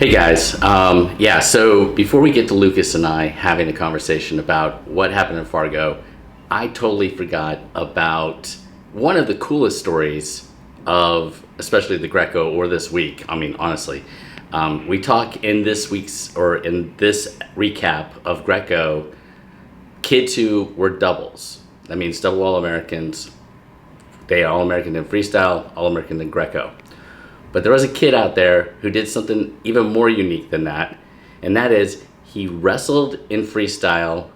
Hey guys, so before we get to Lucas and I having a conversation about what happened in Fargo, I totally forgot about one of the coolest stories of especially the Greco or this week. I mean, honestly, we talk in this recap of Greco, kids who were doubles. That means double All-Americans. They are All-American in freestyle, All-American in Greco. But there was a kid out there who did something even more unique than that, and that is he wrestled in freestyle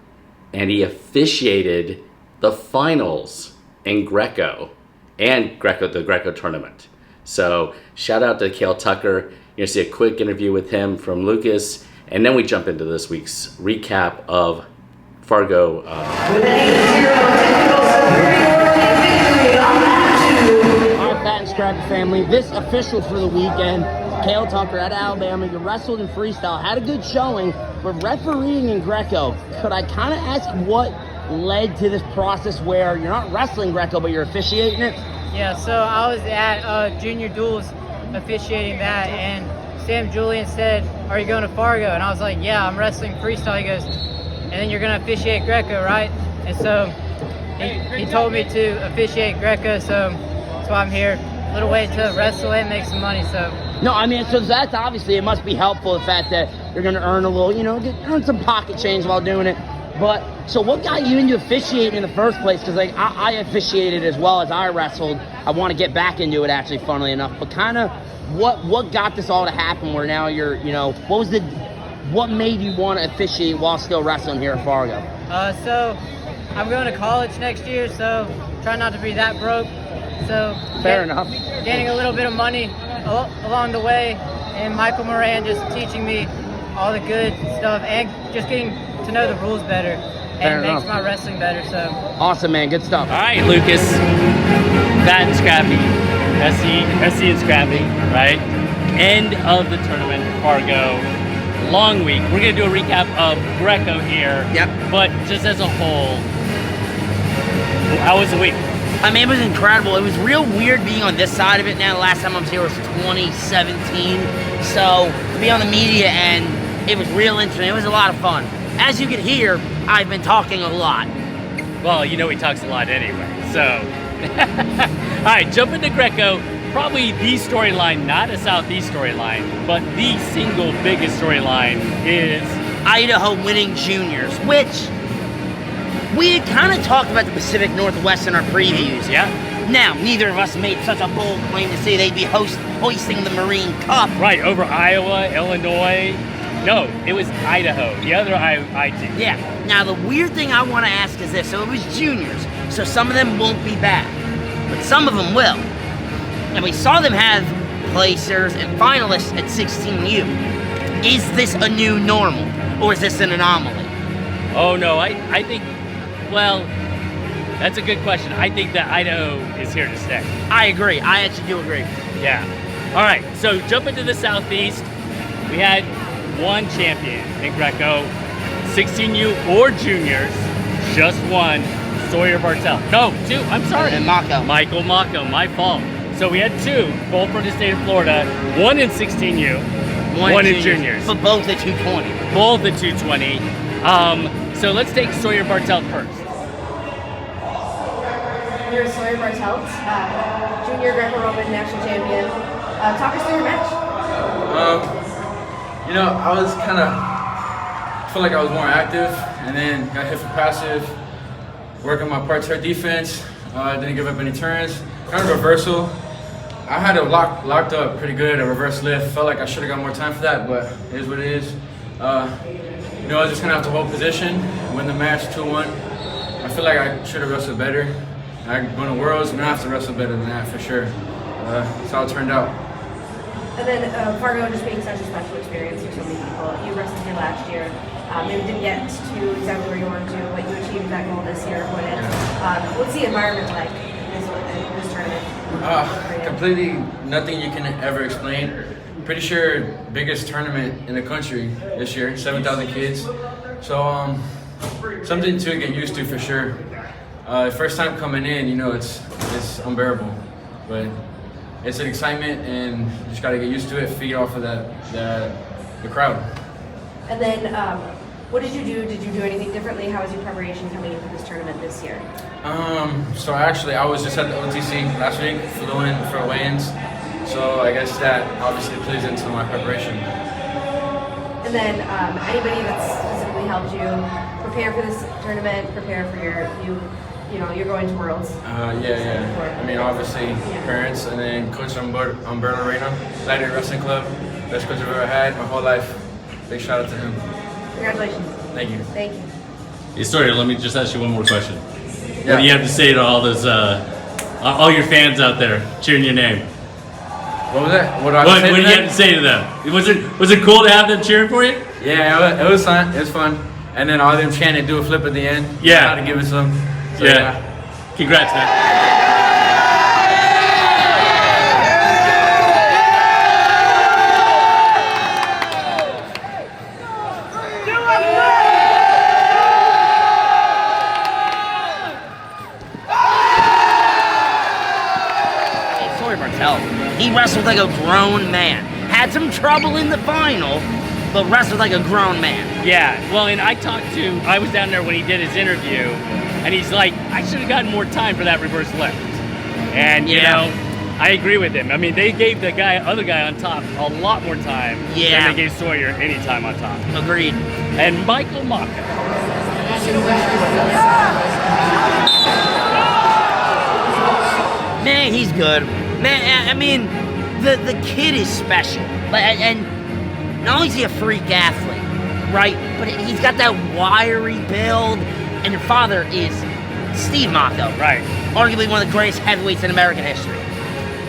and he officiated the finals in Greco and the Greco tournament. So shout out to Kale Tucker. You're gonna see a quick interview with him from Lucas, and then we jump into this week's recap of Fargo. Scrappy family, this official for the weekend, Kale Tucker out of Alabama. You wrestled in freestyle, had a good showing, but refereeing in Greco. Could I kind of ask what led to this process where you're not wrestling Greco, but you're officiating it? Yeah, so I was at Junior Duels officiating that, and Sam Julian said, "Are you going to Fargo?" And I was like, "Yeah, I'm wrestling freestyle." He goes, "And then you're going to officiate Greco, right?" And so he told me to officiate Greco, so that's why I'm here. A little way to wrestle and make some money, so. No, I mean, so that's obviously, it must be helpful, the fact that you're going to earn a little, earn some pocket change while doing it. But, so what got you into officiating in the first place? Because, I officiated as well as I wrestled. I want to get back into it, actually, funnily enough. But kind of, what got this all to happen where now you're, what made you want to officiate while still wrestling here at Fargo? So, I'm going to college next year, so try not to be that broke. So fair enough. Gaining a little bit of money along the way, and Michael Moran just teaching me all the good stuff and just getting to know the rules better. Fair and enough. Makes my wrestling better. So awesome, man. Good stuff. All right, Lucas. Fat and Scrappy. SC and Scrappy, right? End of the tournament, Fargo. Long week. We're gonna do a recap of Greco here. Yep. But just as a whole, how was the week? I mean, it was incredible. It was real weird being on this side of it now. The last time I was here was 2017. So, to be on the media end, it was real interesting. It was a lot of fun. As you can hear, I've been talking a lot. Well, he talks a lot anyway, so. All right, jump into Greco. Probably the storyline, not a Southeast storyline, but the single biggest storyline is Idaho winning juniors, which we had kind of talked about the Pacific Northwest in our previews. Yeah. Now, neither of us made such a bold claim to say they'd be hoisting the Marine Cup. Right, over Iowa, Illinois. No, it was Idaho, the other I team. Yeah. Now, the weird thing I want to ask is this. So it was juniors, so some of them won't be back, but some of them will. And we saw them have placers and finalists at 16U. Is this a new normal, or is this an anomaly? Oh, no, I think... Well, that's a good question. I think that Idaho is here to stay. I agree. I actually do agree. Yeah. All right, so jump into the Southeast. We had one champion in Greco, 16U or juniors, just one, Sawyer Bartelt. No, two, I'm sorry. And Mocco. Michael Mocco, my fault. So we had two, both from the state of Florida, one in 16U, one in juniors. But both at 220. Both at 220. So let's take Sawyer Bartelt first. You're Sawyer Bartelt, junior Greco-Roman national champion. Talk us through your match. I was felt like I was more active, and then got hit for passive, working my part-turn defense, didn't give up any turns, kind of reversal. I had it locked up pretty good, a reverse lift. Felt like I should have got more time for that, but it is what it is. I was just gonna have to hold position, win the match 2-1. I feel like I should have wrestled better. I won the Worlds, I'm gonna have to wrestle better than that for sure. That's how it turned out. And then Fargo just being such a special experience for so many people. You wrestled here last year. Maybe didn't get to exactly where you wanted to, but you achieved that goal this year. What's the environment like in this tournament? Completely nothing you can ever explain. Pretty sure biggest tournament in the country this year, 7,000 kids. So something to get used to for sure. First time coming in, it's unbearable, but it's an excitement, and you just got to get used to it, feed off of that the crowd. And then, what did you do? Did you do anything differently? How was your preparation coming into this tournament this year? So actually, I was just at the OTC last week, flew in for weigh-ins. So I guess that obviously plays into my preparation. And then, anybody that's specifically helped you prepare for this tournament, prepare for you're going to Worlds? Yeah. I mean, obviously, parents, and then Coach Umberto Reina, Lighter Wrestling Club, best coach I've ever had my whole life. Big shout out to him. Congratulations. Thank you. Thank you. Hey, Sawyer, let me just ask you one more question. Yeah. What do you have to say to all those, all your fans out there cheering your name? What was that? What do you have to say to them? Was it cool to have them cheering for you? Yeah, it was fun. It was fun. And then all them chanting, do a flip at the end. Yeah. How to give it some. So, yeah. Congrats, man. Sawyer Bartelt, he wrestled like a grown man. Had some trouble in the final, but wrestled like a grown man. Yeah, well, and I was down there when he did his interview, and he's like, I should have gotten more time for that reverse lift. And, you know, I agree with him. I mean, they gave the other guy on top a lot more time than they gave Sawyer any time on top. Agreed. And Michael Mocco. Man, he's good. Man, I mean, the kid is special. And not only is he a freak athlete, right? But he's got that wiry build. And your father is Steve Mocco. Right. Arguably one of the greatest heavyweights in American history.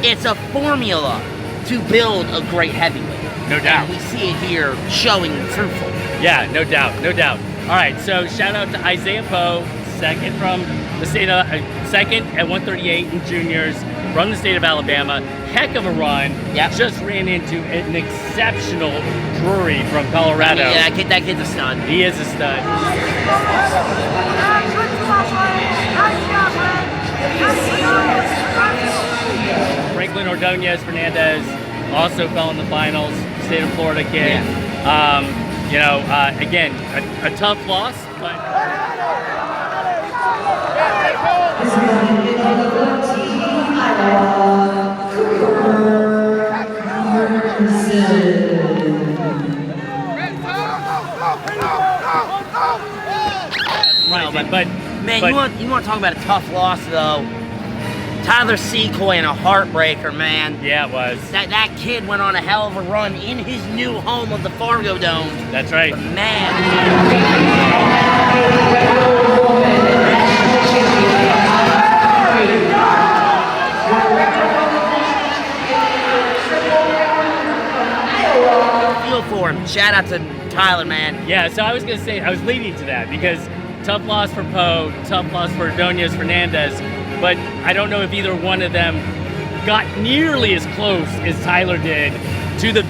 It's a formula to build a great heavyweight. No doubt. And we see it here showing fruitful. Yeah, no doubt. All right, so shout out to Isaiah Powe, second from the state of, second at 138 in juniors from the state of Alabama. Heck of a run. Yep. Just ran into an exceptional Drury from Colorado. Yeah, that kid's a stud. He is a stud. Franklyn Ordonez-Fernandez also fell in the finals. State of Florida kid. Yeah. Again, a tough loss, but. But man, you want to talk about a tough loss though? Tyler Secoy and a heartbreaker, man. Yeah, it was. That kid went on a hell of a run in his new home of the Fargo Dome. That's right. But man. Feel for him. Shout out to Tyler, man. Yeah, so I was going to say, I was leading to that because tough loss for Powe, tough loss for Ordonez-Fernandez, but I don't know if either one of them got nearly as close as Tyler did to the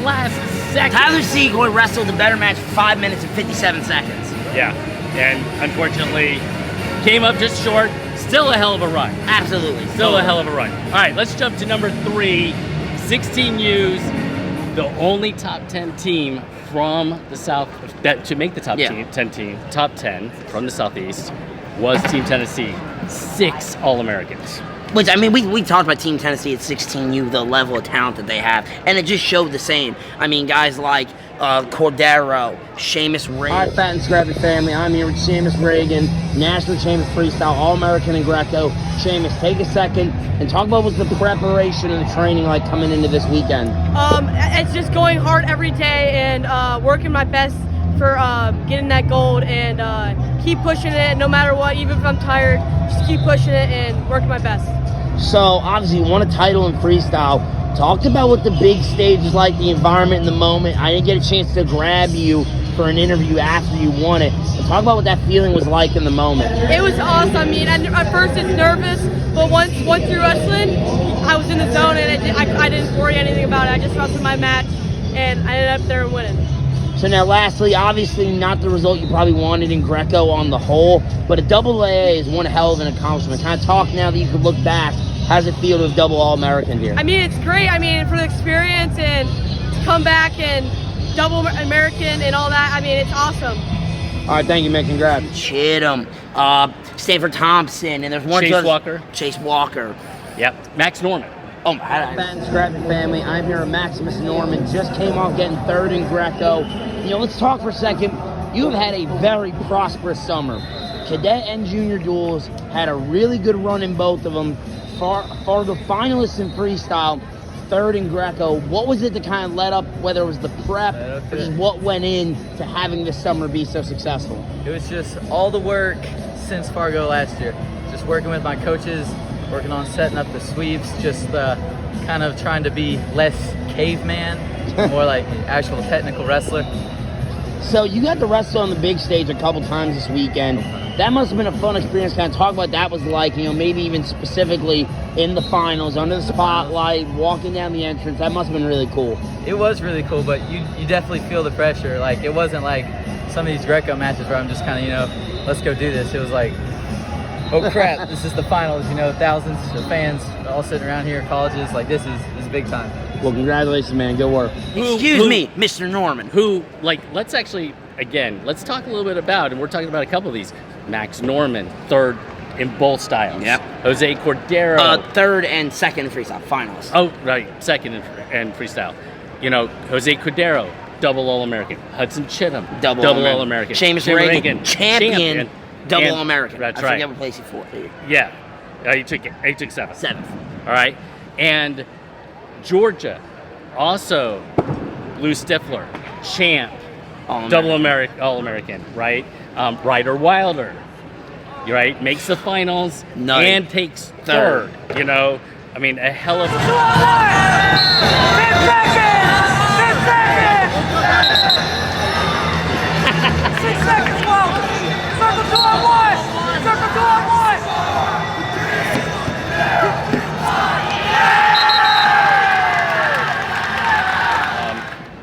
last second. Tyler Secoy wrestled a better match for 5 minutes and 57 seconds. Yeah, and unfortunately came up just short. Still a hell of a run. Absolutely. Still a hell of a run. All right, let's jump to number 3, 16U's, the only top 10 team from the South to make the top 10 from the Southeast was Team Tennessee. 6 All-Americans. Which, I mean, we talked about Team Tennessee at 16U, the level of talent that they have, and it just showed the same. I mean, guys like Cordero, Shamus Regan. All right, Fat and Scrappy family, I'm here with Shamus Regan, National Champion Freestyle, All-American and Greco. Shamus, take a second and talk about what's the preparation and the training like coming into this weekend. It's just going hard every day and working my best for getting that gold and keep pushing it no matter what, even if I'm tired, just keep pushing it and working my best. So, obviously, you won a title in freestyle. Talk about what the big stage is like, the environment in the moment. I didn't get a chance to grab you for an interview after you won it. And talk about what that feeling was like in the moment. It was awesome. I mean, at first it's nervous, but once you're wrestling, I was in the zone and I didn't worry anything about it. I just wrestled my match and I ended up there winning. So now lastly, obviously not the result you probably wanted in Greco on the whole, but a double AA is one hell of an accomplishment. Kind of talk now that you could look back. How does it feel to have double All-American here? I mean, it's great. I mean, for the experience and to come back and double American and all that. I mean, it's awesome. All right, thank you, man. Congrats. Chittum, Standford Thompson, and there's one Chase Walker. Yep. Max Norman. Oh, my Ben Scrappy family, I'm here at Maximus Norman. Just came off getting third in Greco. Let's talk for a second. You have had a very prosperous summer. Cadet and junior duels had a really good run in both of them. Fargo finalists in freestyle, third in Greco. What was it that kind of led up, whether it was the prep or just what went in to having this summer be so successful? It was just all the work since Fargo last year. Just working with my coaches, working on setting up the sweeps, just kind of trying to be less caveman, more like actual technical wrestler. So you got to wrestle on the big stage a couple times this weekend. That must have been a fun experience. Kind of talk about what that was like, maybe even specifically in the finals, under the spotlight, walking down the entrance. That must have been really cool. It was really cool, but you definitely feel the pressure. Like, it wasn't like some of these Greco matches where I'm just kind of, let's go do this. It was like, oh crap, this is the finals, thousands of fans all sitting around here, colleges, like this is big time. Well, congratulations, man. Good work. Excuse me, Mr. Norman. Let's actually, again, let's talk a little bit about, and we're talking about a couple of these. Max Norman, third in both styles. Yep. Jose Cordero. Third and second in freestyle, finals. Oh, right, second in freestyle. Jose Cordero, double All-American. Hudson Chittum, double All-American. Shamus Regan, champion. Double All-American. That's I right. forget what place he for. Yeah, he took seventh. Seventh. All right, and Georgia, also Blue Stiffler, champ, double All-American, right? Ryder Wilder, right? Makes the finals and takes third. A hell of a. 10 seconds! 6 seconds, Will! Circle 2 on 1! Circle 2 on 1!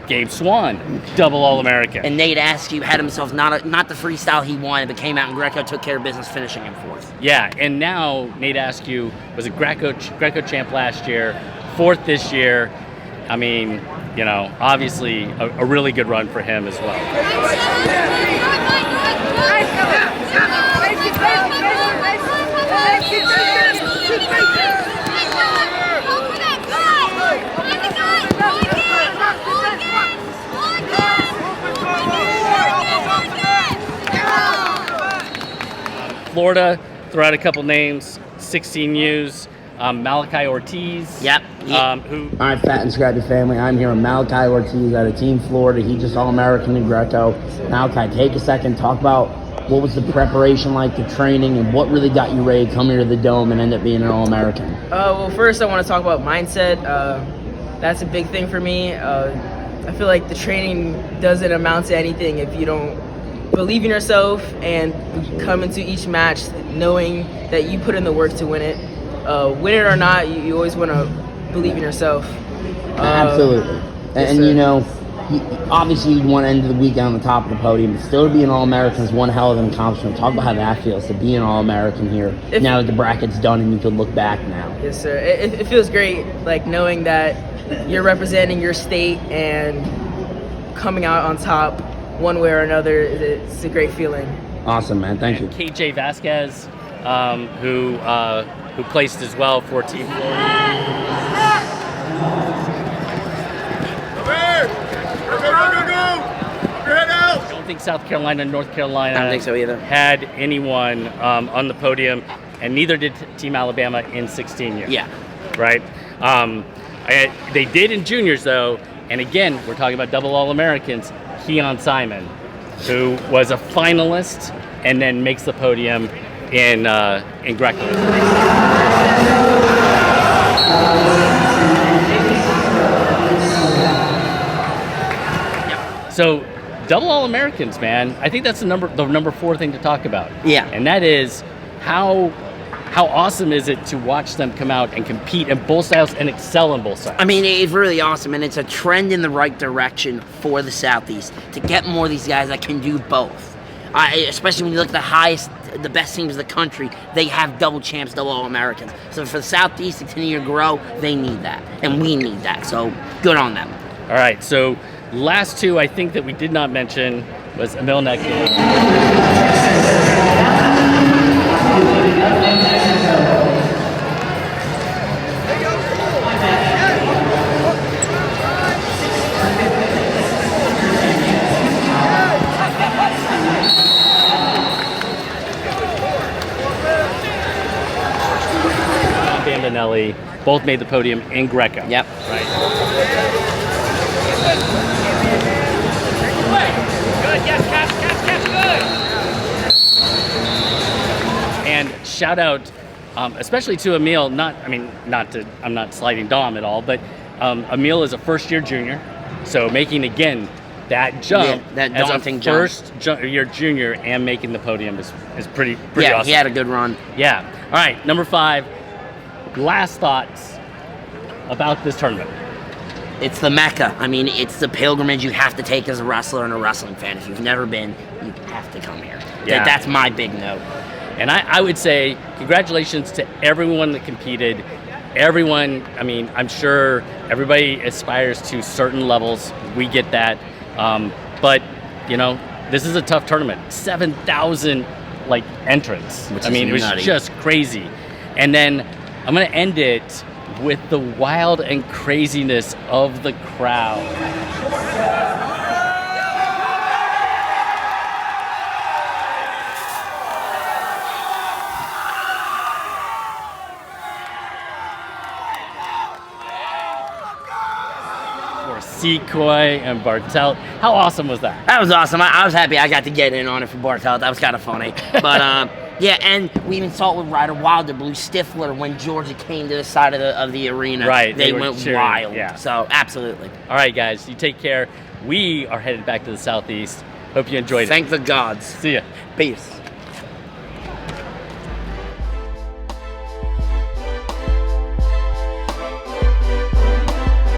Gabe Swann, double All-American. And Nate Askew had himself not the freestyle he wanted, but came out in Greco, took care of business, finishing in fourth. Yeah, and now Nate Askew was a Greco champ last year, fourth this year. Obviously a really good run for him as well. Florida, throw out a couple names, 16U's, Malachi Ortiz. Yep. Who? All right, Fat and Scrappy family, I'm here with Malachi Ortiz out of Team Florida. He just All-American in Greco. Malachi, take a second, talk about what was the preparation like, the training, and what really got you ready to come here to the Dome and end up being an All-American? Well, first I want to talk about mindset. That's a big thing for me. I feel like the training doesn't amount to anything if you don't believe in yourself and come into each match knowing that you put in the work to win it. Win it or not, you always want to believe in yourself. Absolutely. Obviously you want to end the weekend on the top of the podium, but still to be an All-American is one hell of an accomplishment. Talk about how that feels to be an All-American here now that the bracket's done and you can look back now. Yes, sir. It feels great, like knowing that you're representing your state and coming out on top one way or another. It's a great feeling. Awesome, man. Thank you. KJ Vazquez, who placed as well for Team Florida. I don't think South Carolina and North Carolina I don't think so either. had anyone on the podium, and neither did Team Alabama in 16U. Yeah. Right? They did in juniors, though, and again, we're talking about double All-Americans. Kiyan Simon, who was a finalist and then makes the podium in Greco. So, double All-Americans, man. I think that's the number 4 thing to talk about. Yeah. And that is how awesome is it to watch them come out and compete in both styles and excel in both styles? I mean, it's really awesome, and it's a trend in the right direction for the Southeast to get more of these guys that can do both. Especially when you look at the best teams in the country, they have double champs, double All-Americans. So for the Southeast to continue to grow, they need that, and we need that. So good on them. All right, so Last two I think that we did not mention was Emil Necula. Bambinelli both made the podium in Greco. Yep. Right. And shout out, especially to Emil. I'm not slighting Dom at all, but Emil is a first-year junior, so making again that jump, that daunting jump. First-year junior and making the podium is pretty Yeah, awesome. he had a good run. Yeah. All right, number 5. Last thoughts about this tournament. It's the Mecca. I mean, it's the pilgrimage you have to take as a wrestler and a wrestling fan. If you've never been, you have to come here. Yeah. That's my big note. And I would say congratulations to everyone that competed. Everyone, I mean, I'm sure everybody aspires to certain levels. We get that. But, you know, this is a tough tournament. 7,000, entrants. Which I mean, it was nutty. just crazy. And then I'm going to end it with the wild and craziness of the crowd. For Secoy and Bartelt. How awesome was that? That was awesome. I was happy I got to get in on it for Bartelt. That was kind of funny. But, yeah, and we even saw it with Ryder Wilder, Blue Stiffler, when Georgia came to the side of the arena. Right. They were went cheering. wild. Yeah. So, absolutely. All right, guys. You take care. We are headed back to the Southeast. Hope you enjoyed it. Thank the gods. See ya. Peace.